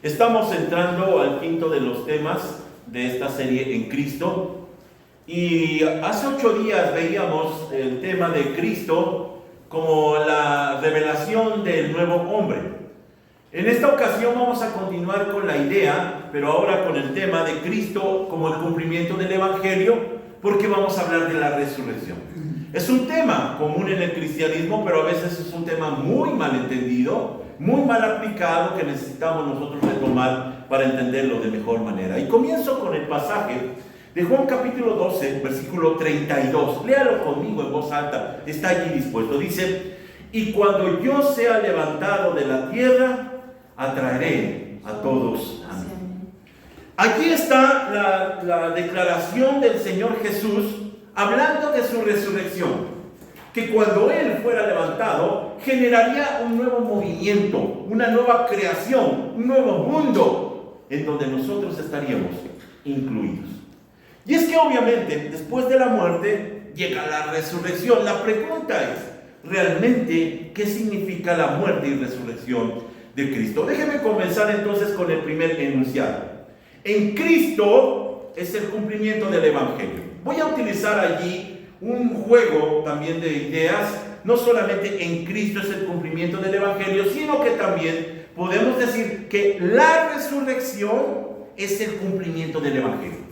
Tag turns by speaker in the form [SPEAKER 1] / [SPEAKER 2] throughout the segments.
[SPEAKER 1] Estamos entrando al quinto de los temas de esta serie en Cristo. Y hace 8 días veíamos el tema de Cristo como la revelación del nuevo hombre. En esta ocasión vamos a continuar con la idea, pero ahora con el tema de Cristo como el cumplimiento del Evangelio, porque vamos a hablar de la resurrección. Es un tema común en el cristianismo, pero a veces es un tema muy mal entendido, muy mal aplicado, que necesitamos nosotros retomar para entenderlo de mejor manera. Y comienzo con el pasaje de Juan capítulo 12, versículo 32. Léalo conmigo en voz alta, está allí dispuesto. Dice: y cuando yo sea levantado de la tierra, atraeré a todos a mí. Aquí está la declaración del Señor Jesús hablando de su resurrección, que cuando Él fuera levantado generaría un nuevo movimiento, una nueva creación, un nuevo mundo en donde nosotros estaríamos incluidos. Y es que obviamente después de la muerte llega la resurrección. La pregunta es, ¿realmente qué significa la muerte y resurrección de Cristo? Déjeme comenzar entonces con el primer enunciado. En Cristo es el cumplimiento del Evangelio. Voy a utilizar allí un juego también de ideas. No solamente en Cristo es el cumplimiento del Evangelio, sino que también podemos decir que la resurrección es el cumplimiento del Evangelio.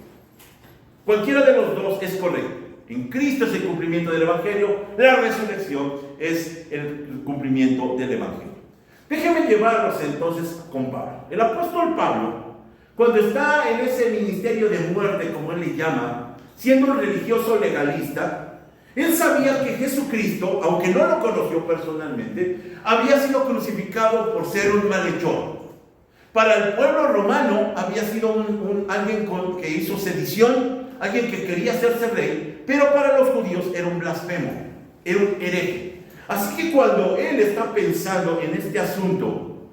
[SPEAKER 1] Cualquiera de los dos es correcto. En Cristo es el cumplimiento del Evangelio, la resurrección es el cumplimiento del Evangelio. Déjenme llevarlos entonces con Pablo. El apóstol Pablo, cuando está en ese ministerio de muerte, como él le llama, siendo un religioso legalista, él sabía que Jesucristo, aunque no lo conoció personalmente, había sido crucificado por ser un malhechor. Para el pueblo romano había sido alguien que hizo sedición, alguien que quería hacerse rey, pero para los judíos era un blasfemo, era un hereje. Así que cuando él está pensando en este asunto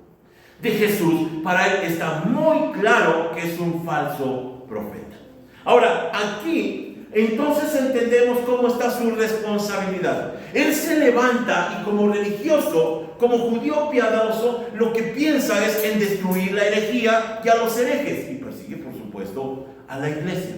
[SPEAKER 1] de Jesús, para él está muy claro que es un falso profeta. Ahora, aquí entonces entendemos cómo está su responsabilidad. Él se levanta y como religioso, como judío piadoso, lo que piensa es en destruir la herejía y a los herejes, y persigue, por supuesto, a la iglesia.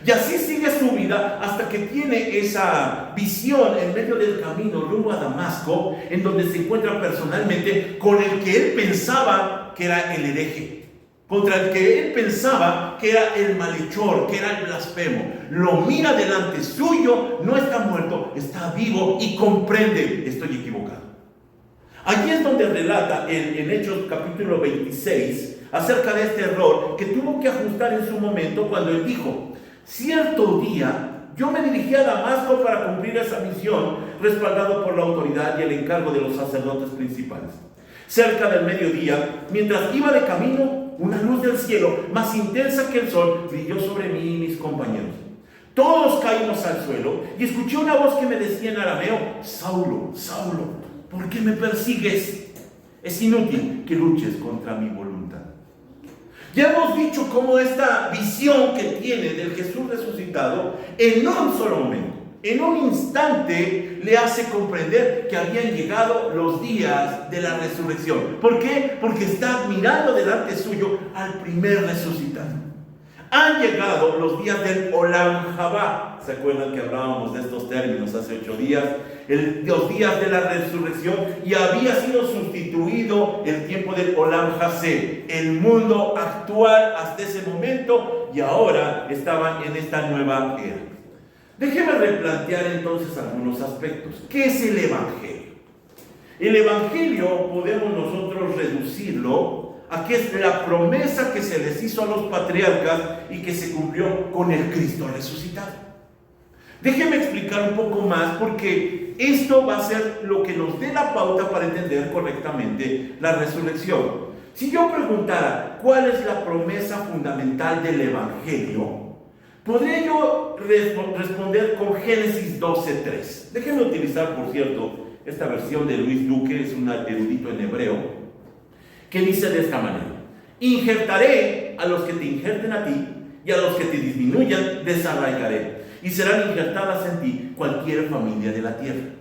[SPEAKER 1] Y así sigue su vida hasta que tiene esa visión en medio del camino rumbo a Damasco, en donde se encuentra personalmente con el que él pensaba que era el hereje, contra el que él pensaba que era el malhechor, que era el blasfemo. Lo mira delante suyo, no está muerto, está vivo y comprende: estoy equivocado. Allí es donde relata en Hechos capítulo 26 acerca de este error que tuvo que ajustar en su momento cuando él dijo: cierto día yo me dirigí a Damasco para cumplir esa misión, respaldado por la autoridad y el encargo de los sacerdotes principales. Cerca del mediodía, mientras iba de camino, una luz del cielo, más intensa que el sol, brilló sobre mí y mis compañeros. Todos caímos al suelo y escuché una voz que me decía en arameo: Saulo, Saulo, ¿por qué me persigues? Es inútil que luches contra mi voluntad. Ya hemos dicho cómo esta visión que tiene del Jesús resucitado, en un solo momento, en un instante, le hace comprender que habían llegado los días de la resurrección. ¿Por qué? Porque está mirando delante suyo al primer resucitado. Han llegado los días del Olam Jabá. ¿Se acuerdan que hablábamos de estos términos hace 8 días? Los días de la resurrección, y había sido sustituido el tiempo del Olam Jasé, el mundo actual hasta ese momento, y ahora estaban en esta nueva era. Déjeme replantear entonces algunos aspectos. ¿Qué es el Evangelio? El Evangelio podemos nosotros reducirlo a que es la promesa que se les hizo a los patriarcas y que se cumplió con el Cristo resucitado. Déjeme explicar un poco más, porque esto va a ser lo que nos dé la pauta para entender correctamente la resurrección. Si yo preguntara cuál es la promesa fundamental del Evangelio, podría yo responder con Génesis 12:3. Déjenme utilizar, por cierto, esta versión de Luis Duque, es un erudito en hebreo, que dice de esta manera: injertaré a los que te injerten a ti, y a los que te disminuyan desarraigaré, y serán injertadas en ti cualquier familia de la tierra.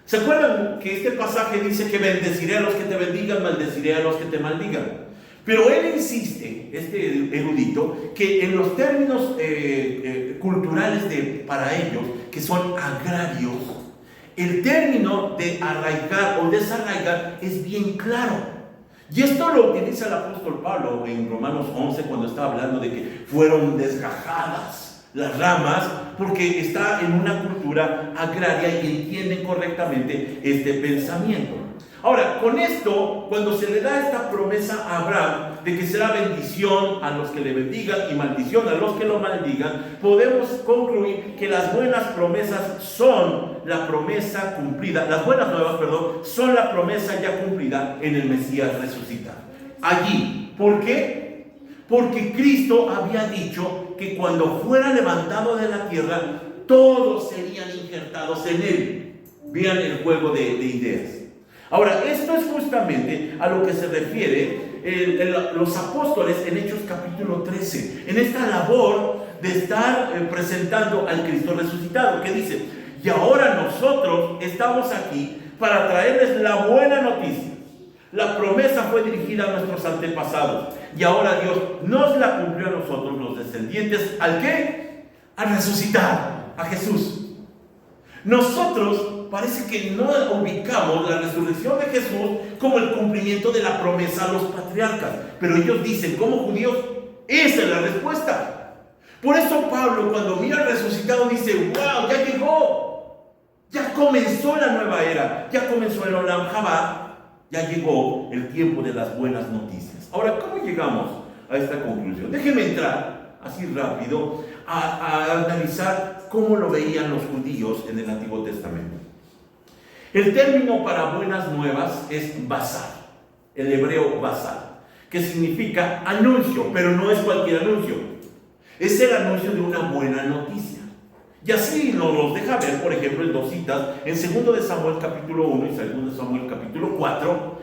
[SPEAKER 1] ¿Se acuerdan que este pasaje dice que bendeciré a los que te bendigan, maldeciré a los que te maldigan? Pero él insiste, este erudito, que en los términos culturales para ellos, que son agrarios, el término de arraigar o desarraigar es bien claro. Y esto lo utiliza el apóstol Pablo en Romanos 11 cuando está hablando de que fueron desgajadas las ramas, porque está en una cultura agraria y entienden correctamente este pensamiento. Ahora, con esto, cuando se le da esta promesa a Abraham de que será bendición a los que le bendigan y maldición a los que lo maldigan, podemos concluir que las buenas promesas son la promesa cumplida, las buenas nuevas, perdón, son la promesa ya cumplida en el Mesías resucitado. Allí, ¿por qué? Porque Cristo había dicho que cuando fuera levantado de la tierra, todos serían injertados en él. Vean el juego de ideas. Ahora, esto es justamente a lo que se refiere los apóstoles en Hechos capítulo 13, en esta labor de estar presentando al Cristo resucitado, que dice: y ahora nosotros estamos aquí para traerles la buena noticia. La promesa fue dirigida a nuestros antepasados y ahora Dios nos la cumplió a nosotros, los descendientes. ¿Al qué? Al resucitar, a Jesús. Nosotros parece que no ubicamos la resurrección de Jesús como el cumplimiento de la promesa a los patriarcas, pero ellos dicen, como judíos, esa es la respuesta. Por eso Pablo, cuando mira al resucitado, dice: wow, ya llegó, ya comenzó la nueva era, ya comenzó el Olam Jabá, ya llegó el tiempo de las buenas noticias. Ahora, ¿cómo llegamos a esta conclusión? Déjenme entrar así rápido a analizar cómo lo veían los judíos en el Antiguo Testamento. El término para buenas nuevas es basar, el hebreo basar, que significa anuncio, pero no es cualquier anuncio. Es el anuncio de una buena noticia. Y así nos los deja ver, por ejemplo, en dos citas, en 2 de Samuel capítulo 1 y 2 de Samuel capítulo 4.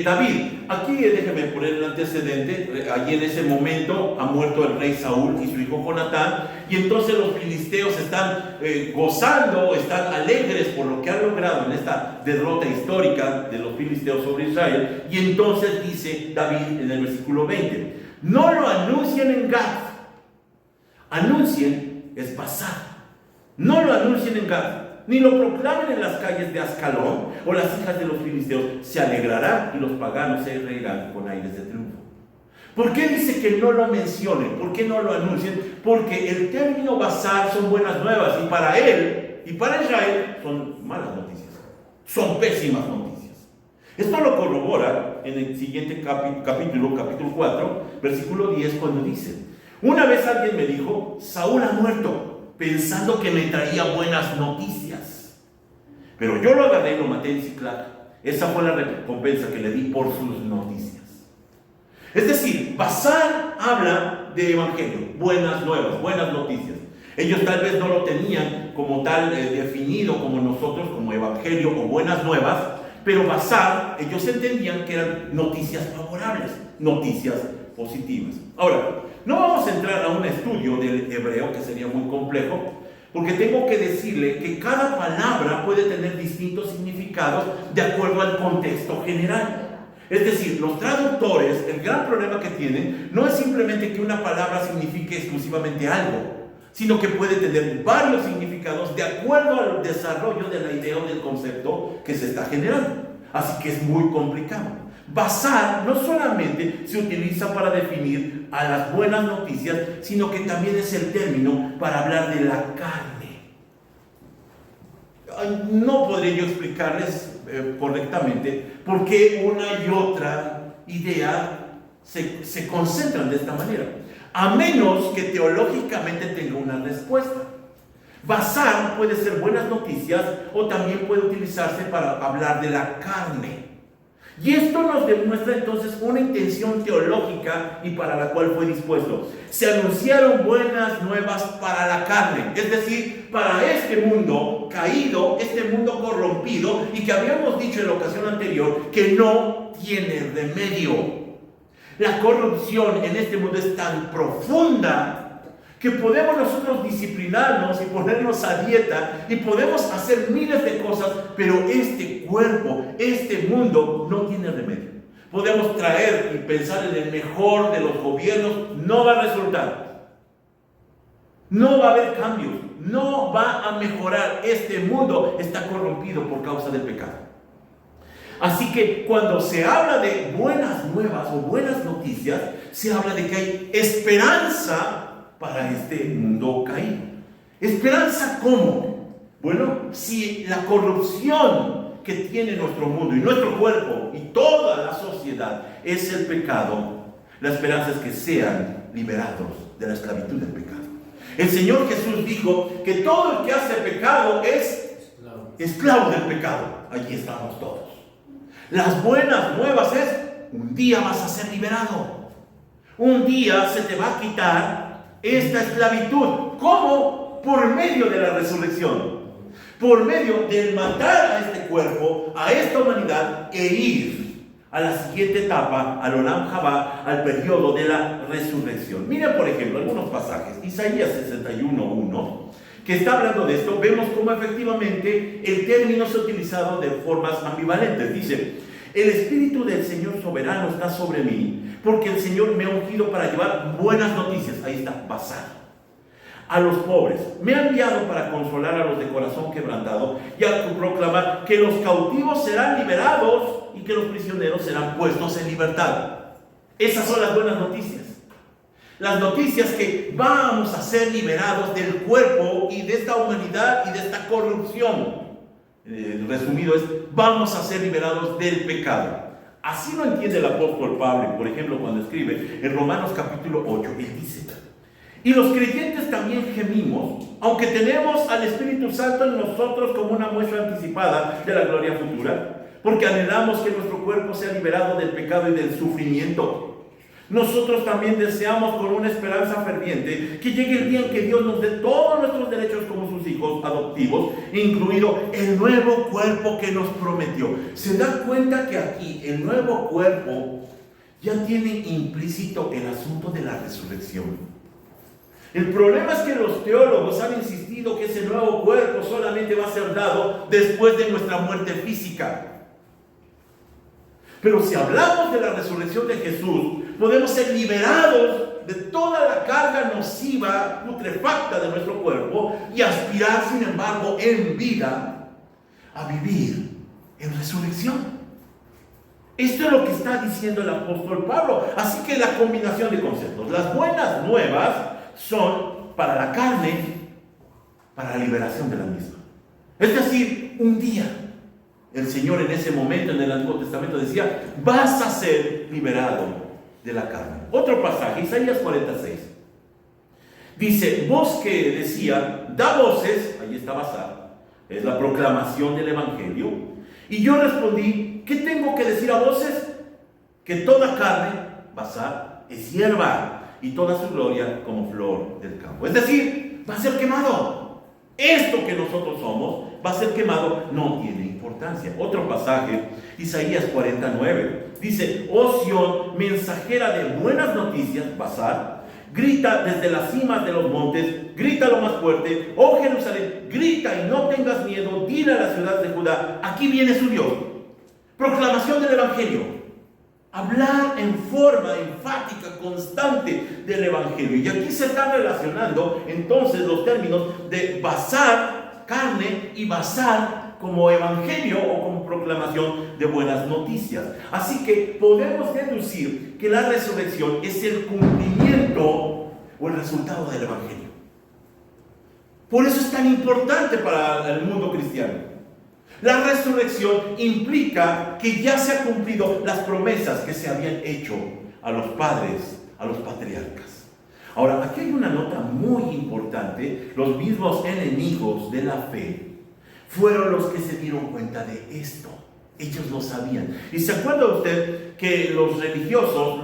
[SPEAKER 1] David, aquí déjeme poner el antecedente. Allí en ese momento ha muerto el rey Saúl y su hijo Jonatán, y entonces los filisteos están gozando, están alegres por lo que han logrado en esta derrota histórica de los filisteos sobre Israel. Y entonces dice David en el versículo 20: no lo anuncien en Gad. Anuncien es basar. No lo anuncien en Gad, ni lo proclamen en las calles de Ascalón, o las hijas de los filisteos se alegrarán y los paganos se reirán con aires de triunfo. ¿Por qué dice que no lo mencionen? ¿Por qué no lo anuncien? Porque el término basar son buenas nuevas, y para él y para Israel son malas noticias, son pésimas noticias. Esto lo corrobora en el siguiente capítulo 4, versículo 10, cuando dice: una vez alguien me dijo, Saúl ha muerto, pensando que me traía buenas noticias. Pero yo lo agarré y lo maté en Siclag. Esa fue la recompensa que le di por sus noticias. Es decir, basar habla de evangelio, buenas nuevas, buenas noticias. Ellos tal vez no lo tenían como tal definido como nosotros, como evangelio o buenas nuevas, pero basar, ellos entendían que eran noticias favorables, noticias positivas. Ahora, no vamos a entrar a un estudio del hebreo, que sería muy complejo, porque tengo que decirle que cada palabra puede tener distintos significados de acuerdo al contexto general. Es decir, los traductores, el gran problema que tienen no es simplemente que una palabra signifique exclusivamente algo, sino que puede tener varios significados de acuerdo al desarrollo de la idea o del concepto que se está generando. Así que es muy complicado. Basar no solamente se utiliza para definir a las buenas noticias, sino que también es el término para hablar de la carne. No podría yo explicarles correctamente por qué una y otra idea se concentran de esta manera, a menos que teológicamente tenga una respuesta. Basar puede ser buenas noticias o también puede utilizarse para hablar de la carne. Y esto nos demuestra entonces una intención teológica y para la cual fue dispuesto. Se anunciaron buenas nuevas para la carne, es decir, para este mundo caído, este mundo corrompido, y que habíamos dicho en la ocasión anterior que no tiene remedio. La corrupción en este mundo es tan profunda que podemos nosotros disciplinarnos y ponernos a dieta y podemos hacer miles de cosas, pero este cuerpo, este mundo no tiene remedio. podemos traer y pensar en el mejor de los gobiernos, no va a resultar. No va a haber cambios, no va a mejorar. Este mundo está corrompido por causa del pecado. Así que cuando se habla de buenas nuevas o buenas noticias, se habla de que hay esperanza para este mundo caído. ¿Esperanza cómo? Bueno, si la corrupción que tiene nuestro mundo y nuestro cuerpo y toda la sociedad es el pecado, la esperanza es que sean liberados de la esclavitud del pecado. El Señor Jesús dijo que todo el que hace pecado es esclavo del pecado. Allí estamos todos. Las buenas nuevas es, un día vas a ser liberado. Un día se te va a quitar esta esclavitud. ¿Cómo? Por medio de la resurrección. Por medio de matar a este cuerpo, a esta humanidad, e ir a la siguiente etapa, al Olam Jabá, al periodo de la resurrección. Miren, por ejemplo, algunos pasajes. Isaías 61:1, que está hablando de esto. Vemos cómo efectivamente el término se ha utilizado de formas ambivalentes. Dice: el Espíritu del Señor soberano está sobre mí, porque el Señor me ha ungido para llevar buenas noticias. Ahí está, basar a los pobres. Me ha enviado para consolar a los de corazón quebrantado y a proclamar que los cautivos serán liberados y que los prisioneros serán puestos en libertad. Esas son las buenas noticias. Las noticias que vamos a ser liberados del cuerpo y de esta humanidad y de esta corrupción. Resumido es, vamos a ser liberados del pecado. Así lo entiende el apóstol Pablo, por ejemplo, cuando escribe en Romanos capítulo 8, él dice: y los creyentes también gemimos, aunque tenemos al Espíritu Santo en nosotros como una muestra anticipada de la gloria futura, porque anhelamos que nuestro cuerpo sea liberado del pecado y del sufrimiento. Nosotros también deseamos con una esperanza ferviente que llegue el día en que Dios nos dé todos nuestros derechos como sus hijos adoptivos, incluido el nuevo cuerpo que nos prometió. ¿Se dan cuenta que aquí el nuevo cuerpo ya tiene implícito el asunto de la resurrección? El problema es que los teólogos han insistido que ese nuevo cuerpo solamente va a ser dado después de nuestra muerte física. Pero si hablamos de la resurrección de Jesús, podemos ser liberados de toda la carga nociva, putrefacta de nuestro cuerpo y aspirar, sin embargo, en vida a vivir en resurrección. Esto es lo que está diciendo el apóstol Pablo. Así que la combinación de conceptos, las buenas nuevas son para la carne, para la liberación de la misma. Es decir, un día el Señor en ese momento en el Antiguo Testamento decía: vas a ser liberado de la carne. Otro pasaje, Isaías 46. Dice: voz que decía, da voces, ahí está basada, es la proclamación del Evangelio. Y yo respondí: ¿qué tengo que decir a voces? Que toda carne, basar, es hierba, y toda su gloria como flor del campo. Es decir, va a ser quemado. Esto que nosotros somos va a ser quemado, no tiene importancia. Otro pasaje, Isaías 49, dice: oh Sión, mensajera de buenas noticias, basar, grita desde las cimas de los montes, grita lo más fuerte, oh Jerusalén, grita y no tengas miedo, dile a la ciudad de Judá, aquí viene su Dios. Proclamación del Evangelio. Hablar en forma enfática, constante del Evangelio. Y aquí se están relacionando entonces los términos de basar, carne, y basar como evangelio o como proclamación de buenas noticias. Así que podemos deducir que la resurrección es el cumplimiento o el resultado del Evangelio. Por eso es tan importante para el mundo cristiano. La resurrección implica que ya se han cumplido las promesas que se habían hecho a los padres, a los patriarcas. Ahora, aquí hay una nota muy importante. Los mismos enemigos de la fe fueron los que se dieron cuenta de esto. Ellos lo sabían. ¿Y se acuerda usted que los religiosos,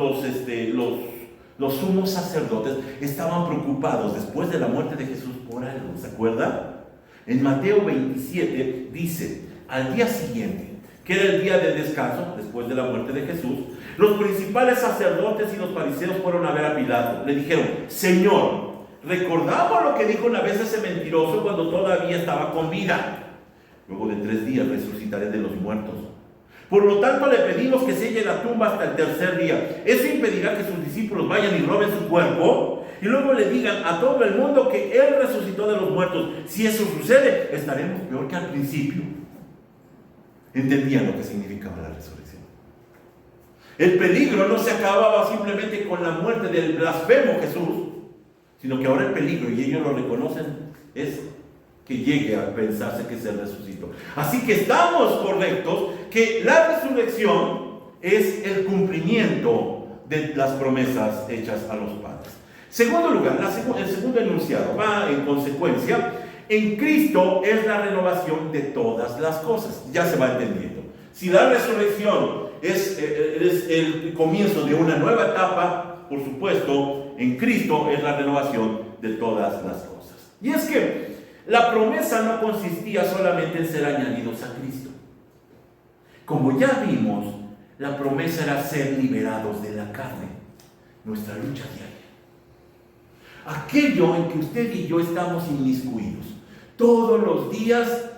[SPEAKER 1] los sumos sacerdotes, estaban preocupados después de la muerte de Jesús por algo? ¿Se acuerda? En Mateo 27 dice: al día siguiente, que era el día del descanso, después de la muerte de Jesús, los principales sacerdotes y los fariseos fueron a ver a Pilato. Le dijeron: Señor, recordamos lo que dijo una vez ese mentiroso cuando todavía estaba con vida: luego de 3 días resucitaré de los muertos. Por lo tanto, le pedimos que selle la tumba hasta el tercer día. Eso impedirá que sus discípulos vayan y roben su cuerpo y luego le digan a todo el mundo que Él resucitó de los muertos. Si eso sucede, estaremos peor que al principio. Entendían lo que significaba la resurrección. El peligro no se acababa simplemente con la muerte del blasfemo Jesús, sino que ahora el peligro, y ellos lo reconocen, es que llegue a pensarse que se resucitó. Así que estamos correctos que la resurrección es el cumplimiento de las promesas hechas a los padres. Segundo lugar, el segundo enunciado va en consecuencia. En Cristo es la renovación de todas las cosas. Ya se va entendiendo. Si la resurrección es el comienzo de una nueva etapa, por supuesto, en Cristo es la renovación de todas las cosas. Y es que la promesa no consistía solamente en ser añadidos a Cristo. Como ya vimos, la promesa era ser liberados de la carne, nuestra lucha diaria. Aquello en que usted y yo estamos inmiscuidos. Todos los días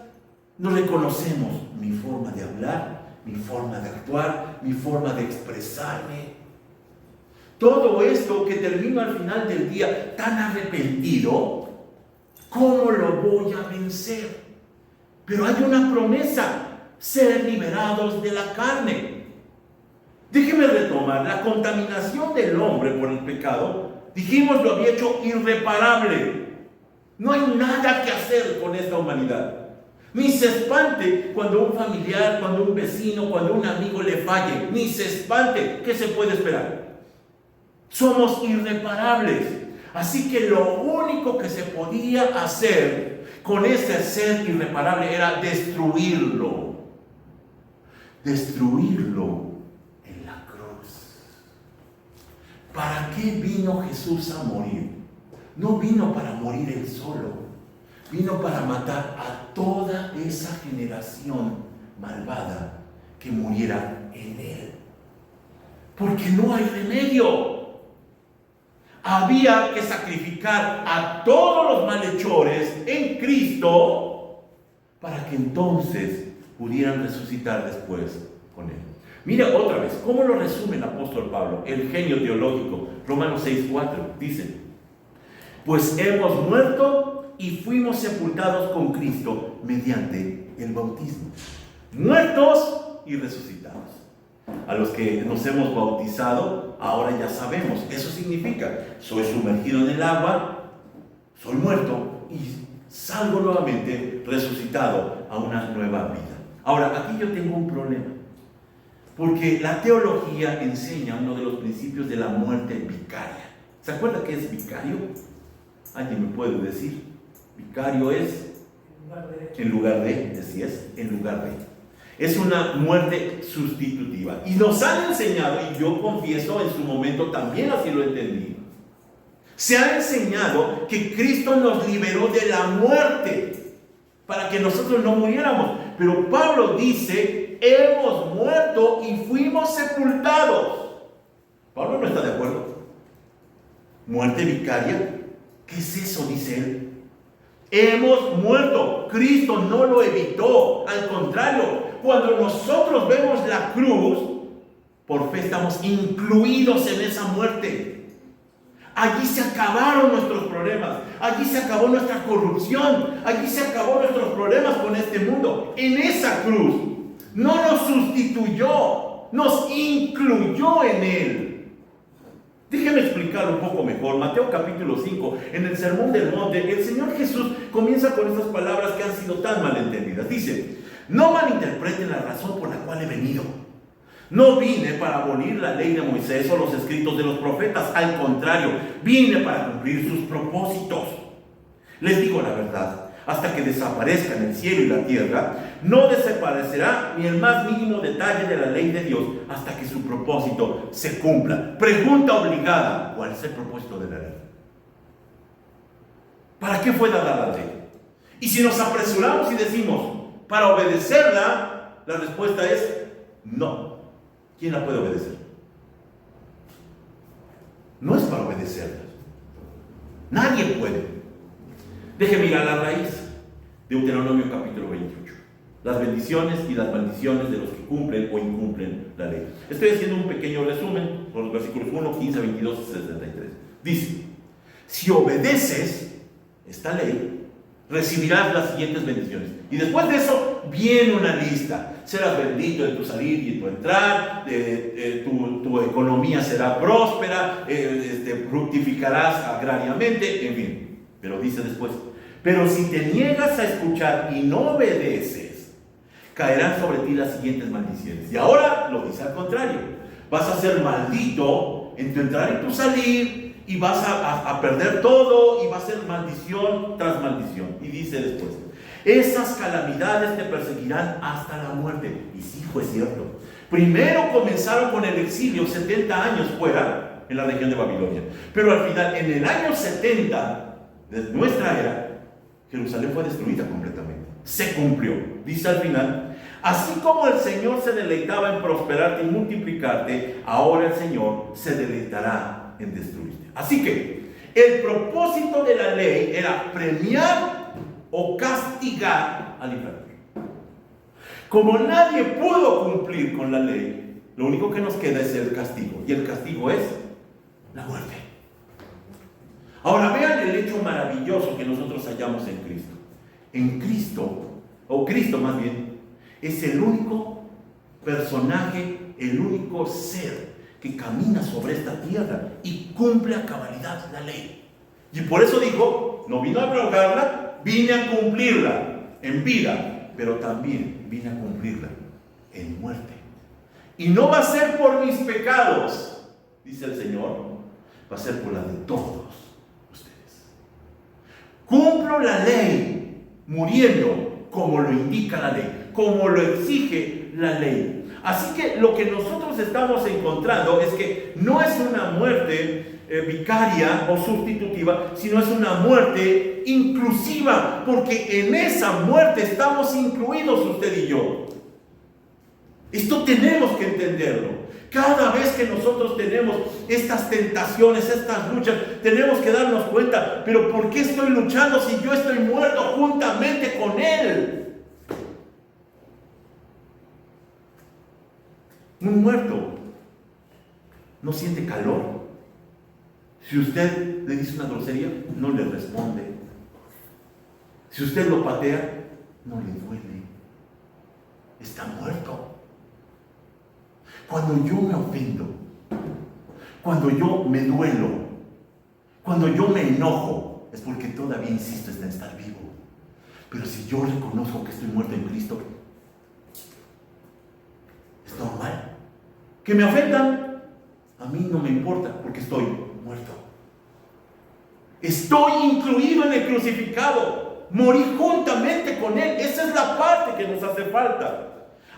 [SPEAKER 1] nos reconocemos mi forma de hablar, mi forma de actuar, mi forma de expresarme. Todo esto que termino al final del día tan arrepentido, ¿cómo lo voy a vencer? Pero hay una promesa, ser liberados de la carne. Déjeme retomar, la contaminación del hombre por el pecado, dijimos, lo había hecho irreparable. No hay nada que hacer con esta humanidad. Ni se espante cuando un familiar, cuando un vecino, cuando un amigo le falle. Ni se espante. ¿Qué se puede esperar? Somos irreparables. Así que lo único que se podía hacer con ese ser irreparable era destruirlo. Destruirlo en la cruz. ¿Para qué vino Jesús a morir? No vino para morir él solo. Vino para matar a toda esa generación malvada que muriera en él. Porque no hay remedio. Había que sacrificar a todos los malhechores en Cristo para que entonces pudieran resucitar después con él. Mira otra vez, ¿cómo lo resume el apóstol Pablo? El genio teológico, Romanos 6:4, dice: pues hemos muerto y fuimos sepultados con Cristo mediante el bautismo. Muertos y resucitados. A los que nos hemos bautizado, ahora ya sabemos. Eso significa, soy sumergido en el agua, soy muerto y salgo nuevamente resucitado a una nueva vida. Ahora, aquí yo tengo un problema. Porque la teología enseña uno de los principios de la muerte vicaria. ¿Se acuerda qué es vicario? ¿Alguien me puede decir? Vicario es en lugar de, así es, en lugar de. Es una muerte sustitutiva. Y nos han enseñado, y yo confieso en su momento también así lo entendí, se ha enseñado que Cristo nos liberó de la muerte para que nosotros no muriéramos. Pero Pablo dice, hemos muerto y fuimos sepultados. Pablo no está de acuerdo. ¿Muerte vicaria? ¿Qué es eso? Dice él. Hemos muerto. Cristo no lo evitó. Al contrario, cuando nosotros vemos la cruz, por fe estamos incluidos en esa muerte. Allí se acabaron nuestros problemas. Allí se acabó nuestra corrupción. Allí se acabó nuestros problemas con este mundo. En esa cruz no nos sustituyó, nos incluyó en él. Déjenme explicar un poco mejor. Mateo capítulo 5, en el Sermón del Monte, el Señor Jesús comienza con estas palabras que han sido tan malentendidas. Dice: no malinterpreten la razón por la cual he venido. No vine para abolir la ley de Moisés o los escritos de los profetas. Al contrario, vine para cumplir sus propósitos. Les digo la verdad. Hasta que desaparezcan el cielo y la tierra, no desaparecerá ni el más mínimo detalle de la ley de Dios hasta que su propósito se cumpla. Pregunta obligada: ¿cuál es el propósito de la ley? ¿Para qué fue dada la ley? Y si nos apresuramos y decimos, para obedecerla, la respuesta es no. ¿Quién la puede obedecer? No es para obedecerla. Nadie puede. Déjeme ir a la raíz. Deuteronomio capítulo 28. las bendiciones y las maldiciones de los que cumplen o incumplen la ley. Estoy haciendo un pequeño resumen por los versículos 1, 15, 22 y 63. Dice: si obedeces esta ley, recibirás las siguientes bendiciones. Y después de eso viene una lista. Serás bendito en tu salir y en tu entrar, tu economía será próspera, fructificarás agrariamente, en fin. Pero dice después: pero si te niegas a escuchar y no obedeces, caerán sobre ti las siguientes maldiciones. Y ahora lo dice al contrario: vas a ser maldito en tu entrar y tu salir, y vas a perder todo, y va a ser maldición tras maldición. Y dice después: esas calamidades te perseguirán hasta la muerte. Y sí, fue cierto. Primero comenzaron con el exilio, 70 años fuera, en la región de Babilonia. Pero al final, en el año 70 de nuestra era, Jerusalén fue destruida completamente. Se cumplió. Dice al final: así como el Señor se deleitaba en prosperarte y multiplicarte, ahora el Señor se deleitará en destruirte. Así que el propósito de la ley era premiar o castigar al infractor. Como nadie pudo cumplir con la ley, lo único que nos queda es el castigo. Y el castigo es la muerte. Ahora vean el hecho maravilloso que nosotros hallamos en Cristo. En Cristo, o Cristo más bien, es el único personaje, el único ser que camina sobre esta tierra y cumple a cabalidad la ley. Y por eso dijo: no vino a abrogarla, vine a cumplirla en vida, pero también vine a cumplirla en muerte. Y no va a ser por mis pecados, dice el Señor, va a ser por la de todos ustedes. Cumplo la ley muriendo como lo indica la ley, como lo exige la ley. Así que lo que nosotros estamos encontrando es que no es una muerte vicaria o sustitutiva, sino es una muerte inclusiva, porque en esa muerte estamos incluidos usted y yo. Esto tenemos que entenderlo. Cada vez que nosotros tenemos estas tentaciones, estas luchas, tenemos que darnos cuenta: pero ¿por qué estoy luchando si yo estoy muerto juntamente con Él? Un muerto no siente calor. Si usted le dice una grosería, no le responde. Si usted lo patea, no le duele. Está muerto. Cuando yo me ofendo, cuando yo me duelo, cuando yo me enojo, es porque todavía insisto en estar vivo. Pero si yo reconozco que estoy muerto en Cristo, es normal. Que me ofendan, a mí no me importa, porque estoy muerto. Estoy incluido en el crucificado. Morí juntamente con Él. Esa es la parte que nos hace falta.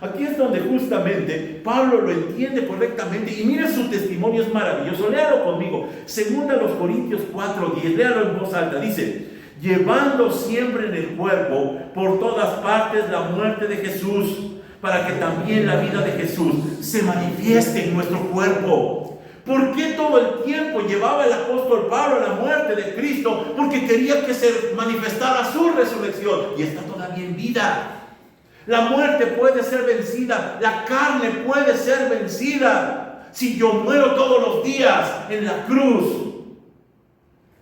[SPEAKER 1] Aquí es donde justamente Pablo lo entiende correctamente. Y mire, su testimonio es maravilloso. Léalo conmigo. 2 Corintios 4:10. Léalo en voz alta. Dice: llevando siempre en el cuerpo por todas partes la muerte de Jesús, para que también la vida de Jesús se manifieste en nuestro cuerpo. ¿Por qué todo el tiempo llevaba el apóstol Pablo la muerte de Cristo? Porque quería que se manifestara su resurrección, y está todavía en vida. La muerte puede ser vencida, la carne puede ser vencida si yo muero todos los días en la cruz.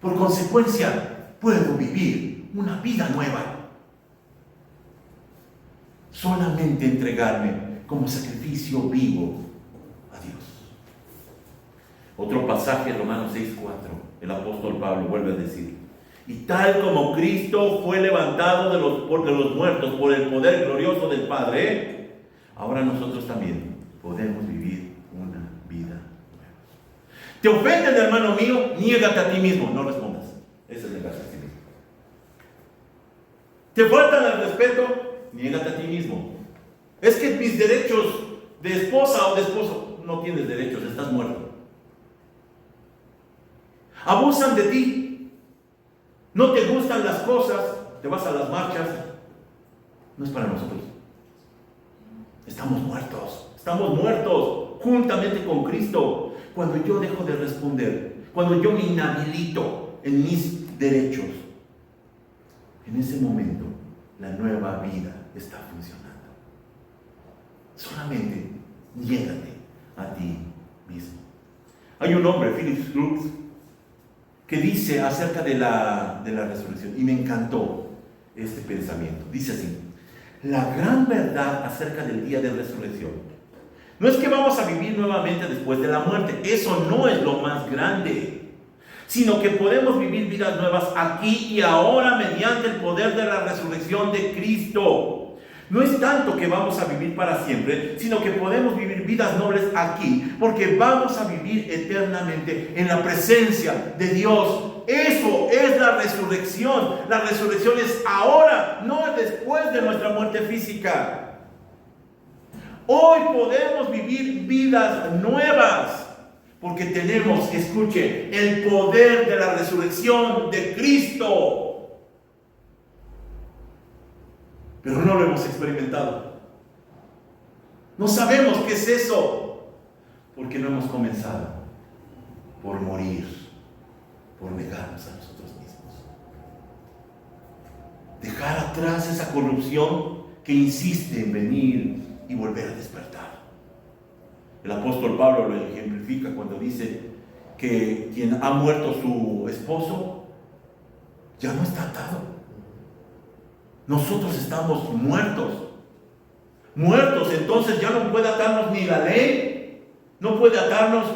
[SPEAKER 1] Por consecuencia, puedo vivir una vida nueva. Solamente entregarme como sacrificio vivo a Dios. Otro pasaje, Romanos 6:4, el apóstol Pablo vuelve a decir: y tal como Cristo fue levantado de los muertos por el poder glorioso del Padre, ahora nosotros también podemos vivir una vida nueva. ¿Te ofenden, hermano mío? Niégate a ti mismo, no respondas. Esa es negarse a ti mismo. ¿Te faltan al respeto? Niégate a ti mismo. Es que mis derechos de esposa o de esposo, no tienes derechos, estás muerto. Abusan de ti, no te gustan las cosas, te vas a las marchas. No es para nosotros. Estamos muertos juntamente con Cristo. Cuando yo dejo de responder, cuando yo me inhabilito en mis derechos, en ese momento la nueva vida está funcionando. Solamente niégate a ti mismo. Hay un hombre, Philip Brooks, que dice acerca de la resurrección, y me encantó este pensamiento. Dice así: la gran verdad acerca del día de resurrección no es que vamos a vivir nuevamente después de la muerte. Eso no es lo más grande, sino que podemos vivir vidas nuevas aquí y ahora mediante el poder de la resurrección de Cristo. No es tanto que vamos a vivir para siempre, sino que podemos vivir vidas nobles aquí, porque vamos a vivir eternamente en la presencia de Dios. Eso es la resurrección. La resurrección es ahora, no después de nuestra muerte física. Hoy podemos vivir vidas nuevas, porque tenemos, escuche, el poder de la resurrección de Cristo. Pero no lo hemos experimentado. No sabemos qué es eso, porque no hemos comenzado por morir, por negarnos a nosotros mismos. Dejar atrás esa corrupción que insiste en venir y volver a despertar. El apóstol Pablo lo ejemplifica cuando dice que quien ha muerto su esposo ya no está atado. Nosotros estamos muertos. Muertos, entonces ya no puede atarnos ni la ley, no puede atarnos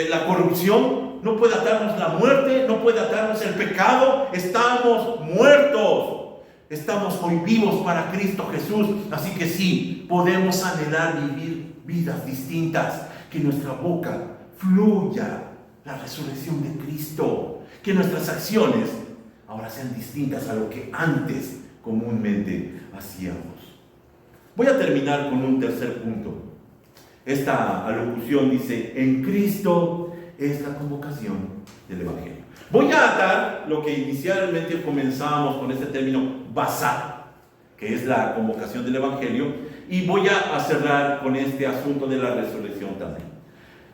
[SPEAKER 1] la corrupción, no puede atarnos la muerte, no puede atarnos el pecado. Estamos muertos. Estamos hoy vivos para Cristo Jesús. Así que sí, podemos anhelar vivir vidas distintas. Que nuestra boca fluya la resurrección de Cristo. Que nuestras acciones ahora sean distintas a lo que antes comúnmente hacíamos. Voy a terminar con un tercer punto. Esta alocución dice: en Cristo es la convocación del Evangelio. Voy a atar lo que inicialmente comenzábamos con este término basar, que es la convocación del Evangelio, y voy a cerrar con este asunto de la resurrección también.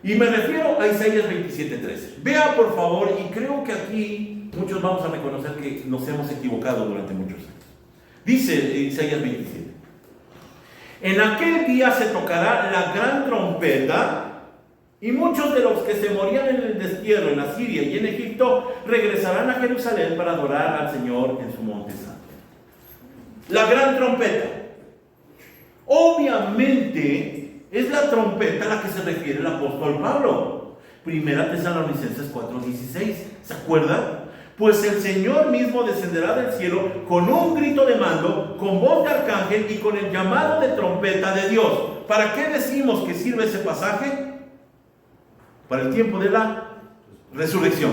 [SPEAKER 1] Y me refiero a Isaías 27:13. Vea por favor, y creo que aquí muchos vamos a reconocer que nos hemos equivocado durante muchos años. Dice Isaías 27: en aquel día se tocará la gran trompeta, y muchos de los que se morían en el destierro en Asiria y en Egipto regresarán a Jerusalén para adorar al Señor en su monte santo. La gran trompeta. Obviamente es la trompeta a la que se refiere el apóstol Pablo. Primera Tesalonicenses 4:16. ¿Se acuerdan? Pues el Señor mismo descenderá del cielo con un grito de mando, con voz de arcángel y con el llamado de trompeta de Dios. ¿Para qué decimos que sirve ese pasaje? Para el tiempo de la resurrección.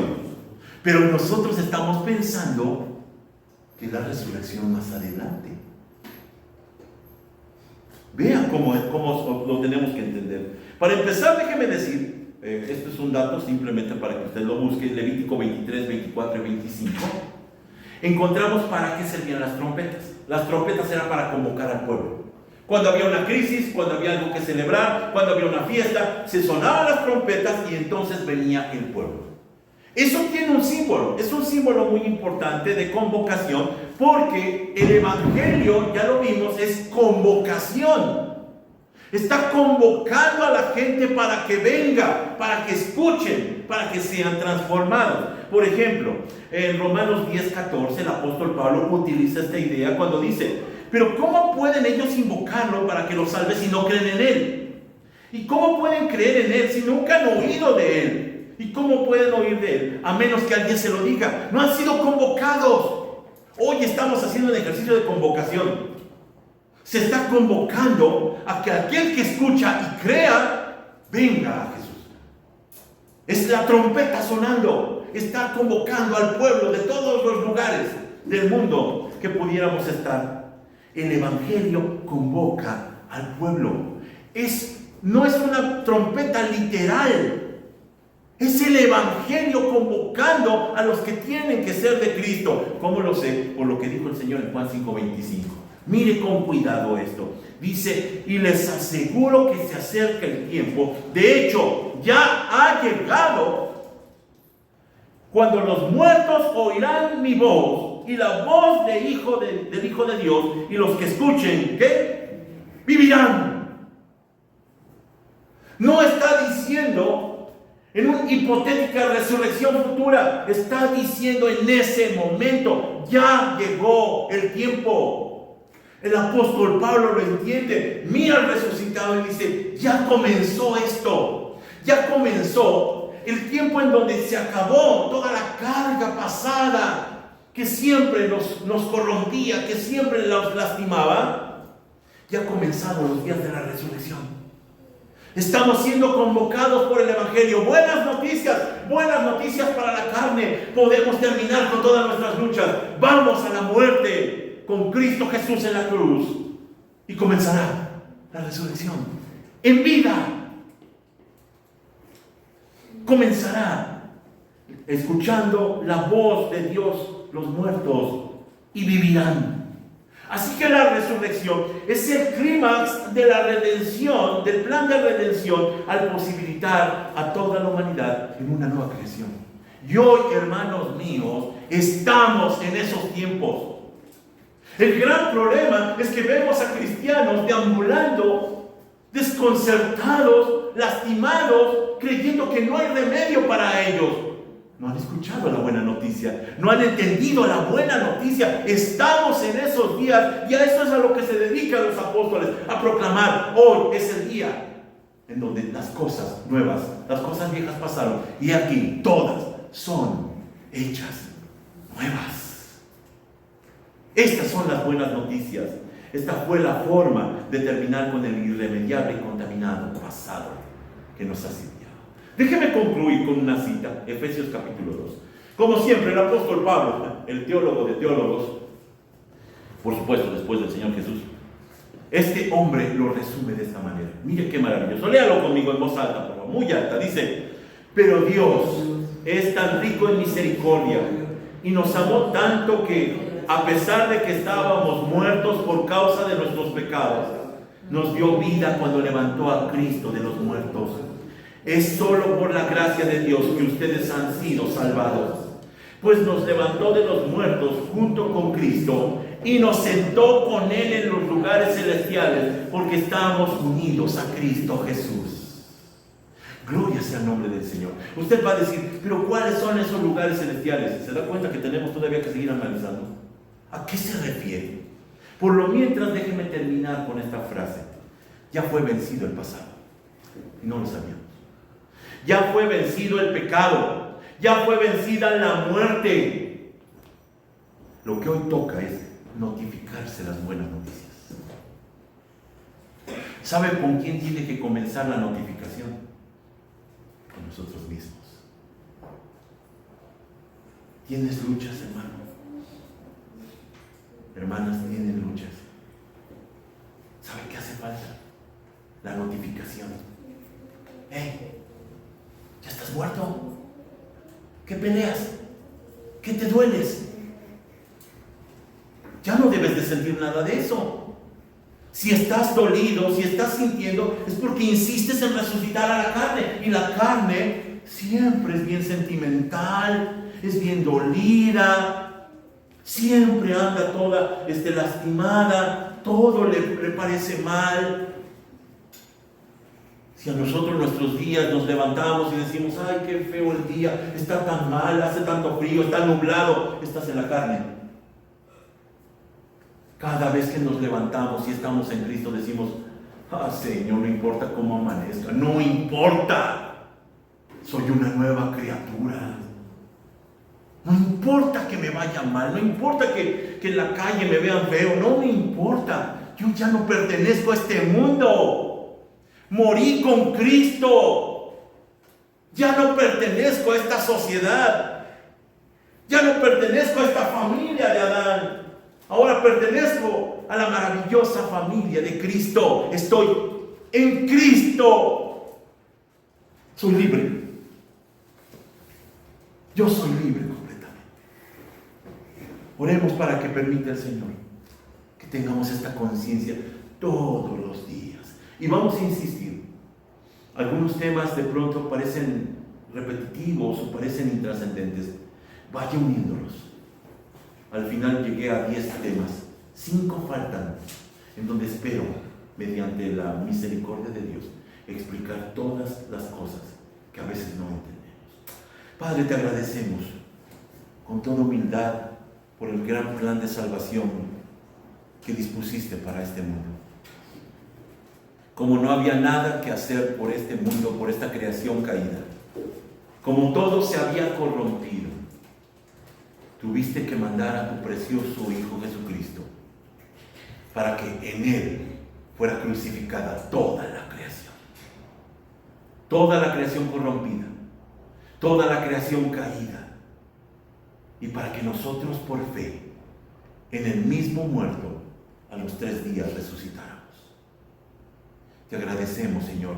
[SPEAKER 1] Pero nosotros estamos pensando que la resurrección más adelante. Vean cómo lo tenemos que entender. Para empezar, déjeme decir, esto es un dato simplemente para que usted lo busque, Levítico 23, 24 y 25. Encontramos para qué servían las trompetas. Las trompetas eran para convocar al pueblo. Cuando había una crisis, cuando había algo que celebrar, cuando había una fiesta, se sonaban las trompetas y entonces venía el pueblo. Eso tiene un símbolo, es un símbolo muy importante de convocación, porque el Evangelio, ya lo vimos, es convocación. Está convocando a la gente para que venga, para que escuchen, para que sean transformados. Por ejemplo, en Romanos 10:14, el apóstol Pablo utiliza esta idea cuando dice: pero ¿cómo pueden ellos invocarlo para que los salve si no creen en Él? ¿Y cómo pueden creer en Él si nunca han oído de Él? ¿Y cómo pueden oír de Él? A menos que alguien se lo diga. No han sido convocados. Hoy estamos haciendo un ejercicio de convocación. Se está convocando a que aquel que escucha y crea, venga a Jesús. Es la trompeta sonando. Está convocando al pueblo de todos los lugares del mundo que pudiéramos estar. El Evangelio convoca al pueblo. No es una trompeta literal. Es el Evangelio convocando a los que tienen que ser de Cristo. ¿Cómo lo sé? Por lo que dijo el Señor en Juan 5:25. Mire con cuidado esto. Dice: y les aseguro que se acerca el tiempo. De hecho, ya ha llegado, cuando los muertos oirán mi voz y la voz del Hijo de Dios, y los que escuchen, ¿qué? vivirán. No está diciendo en una hipotética resurrección futura, está diciendo en ese momento, ya llegó el tiempo. El apóstol Pablo lo entiende, mira al resucitado y dice, ya comenzó esto, ya comenzó el tiempo en donde se acabó toda la carga pasada que siempre nos corrompía, que siempre nos lastimaba. Ya han comenzado los días de la resurrección. Estamos siendo convocados por el Evangelio. Buenas noticias para la carne. Podemos terminar con todas nuestras luchas. Vamos a la muerte con Cristo Jesús en la cruz. Y comenzará la resurrección. En vida. Comenzará escuchando la voz de Dios los muertos y vivirán. Así que la resurrección es el clímax de la redención, del plan de redención, al posibilitar a toda la humanidad en una nueva creación. Y hoy, hermanos míos, estamos en esos tiempos. El gran problema es que vemos a cristianos deambulando, desconcertados, lastimados, creyendo que no hay remedio para ellos. No han escuchado la buena noticia, no han entendido la buena noticia. Estamos en esos días y a eso es a lo que se dedican los apóstoles, a proclamar. Hoy es el día en donde las cosas nuevas, las cosas viejas pasaron y aquí todas son hechas nuevas. Estas son las buenas noticias. Esta fue la forma de terminar con el irremediable y contaminado pasado que nos asediaba. Déjeme concluir con una cita, Efesios capítulo 2. Como siempre, el apóstol Pablo, el teólogo de teólogos, por supuesto después del Señor Jesús, este hombre lo resume de esta manera. Mire qué maravilloso. Léalo conmigo en voz alta, por favor, muy alta. Dice, pero Dios es tan rico en misericordia y nos amó tanto que, a pesar de que estábamos muertos por causa de nuestros pecados, nos dio vida cuando levantó a Cristo de los muertos. Es solo por la gracia de Dios que ustedes han sido salvados, pues nos levantó de los muertos junto con Cristo y nos sentó con Él en los lugares celestiales, porque estamos unidos a Cristo Jesús. Gloria sea el nombre del Señor. Usted va a decir, pero ¿cuáles son esos lugares celestiales? ¿Se da cuenta que tenemos todavía que seguir analizando? ¿A qué se refiere? Por lo mientras, déjeme terminar con esta frase. Ya fue vencido el pasado. Y no lo sabíamos. Ya fue vencido el pecado. Ya fue vencida la muerte. Lo que hoy toca es notificarse las buenas noticias. ¿Sabe con quién tiene que comenzar la notificación? Con nosotros mismos. ¿Tienes luchas, hermano? Hermanas, tienen luchas. ¿Sabe qué hace falta? La notificación. ¿Ya estás muerto? ¿Qué peleas? ¿Qué te dueles? Ya no debes de sentir nada de eso. Si estás dolido, si estás sintiendo, es porque insistes en resucitar a la carne. Y la carne siempre es bien sentimental, es bien dolida, siempre anda toda lastimada, todo le parece mal. Si a nosotros nuestros días nos levantamos y decimos, ay, qué feo el día, está tan mal, hace tanto frío, está nublado, estás en la carne. Cada vez que nos levantamos y estamos en Cristo decimos, Señor, no importa cómo amanezca, no importa, soy una nueva criatura. No importa que me vaya mal, no importa que en la calle me vean feo, no me importa, yo ya no pertenezco a este mundo. Morí con Cristo. Ya no pertenezco a esta sociedad. Ya no pertenezco a esta familia de Adán. Ahora pertenezco a la maravillosa familia de Cristo. Estoy en Cristo. Soy libre. Yo soy libre completamente. Oremos para que permita el Señor que tengamos esta conciencia todos los días. Y vamos a insistir. Algunos temas de pronto parecen repetitivos o parecen intrascendentes. Vaya uniéndolos. Al final llegué a 10 temas. 5 faltan, en donde espero mediante la misericordia de Dios, explicar todas las cosas que a veces no entendemos. Padre, te agradecemos con toda humildad por el gran plan de salvación que dispusiste para este mundo. Como no había nada que hacer por este mundo, por esta creación caída, como todo se había corrompido, tuviste que mandar a tu precioso Hijo Jesucristo para que en Él fuera crucificada toda la creación. Toda la creación corrompida, toda la creación caída. Y para que nosotros por fe, en el mismo muerto, a los 3 días resucitáramos. Te agradecemos, Señor,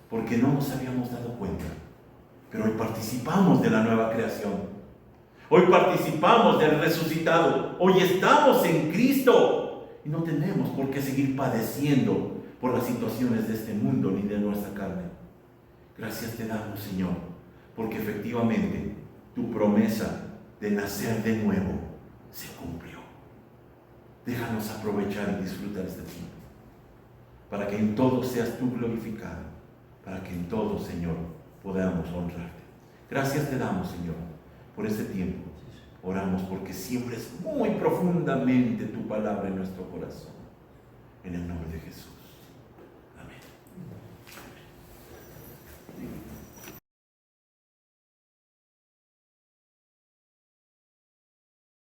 [SPEAKER 1] porque no nos habíamos dado cuenta, pero hoy participamos de la nueva creación. Hoy participamos del resucitado. Hoy estamos en Cristo y no tenemos por qué seguir padeciendo por las situaciones de este mundo ni de nuestra carne. Gracias te damos, Señor, porque efectivamente tu promesa de nacer de nuevo se cumplió. Déjanos aprovechar y disfrutar este tiempo, para que en todo seas tú glorificado, para que en todo, Señor, podamos honrarte. Gracias te damos, Señor, por este tiempo. Oramos porque siembres muy profundamente tu palabra en nuestro corazón. En el nombre de Jesús. Amén.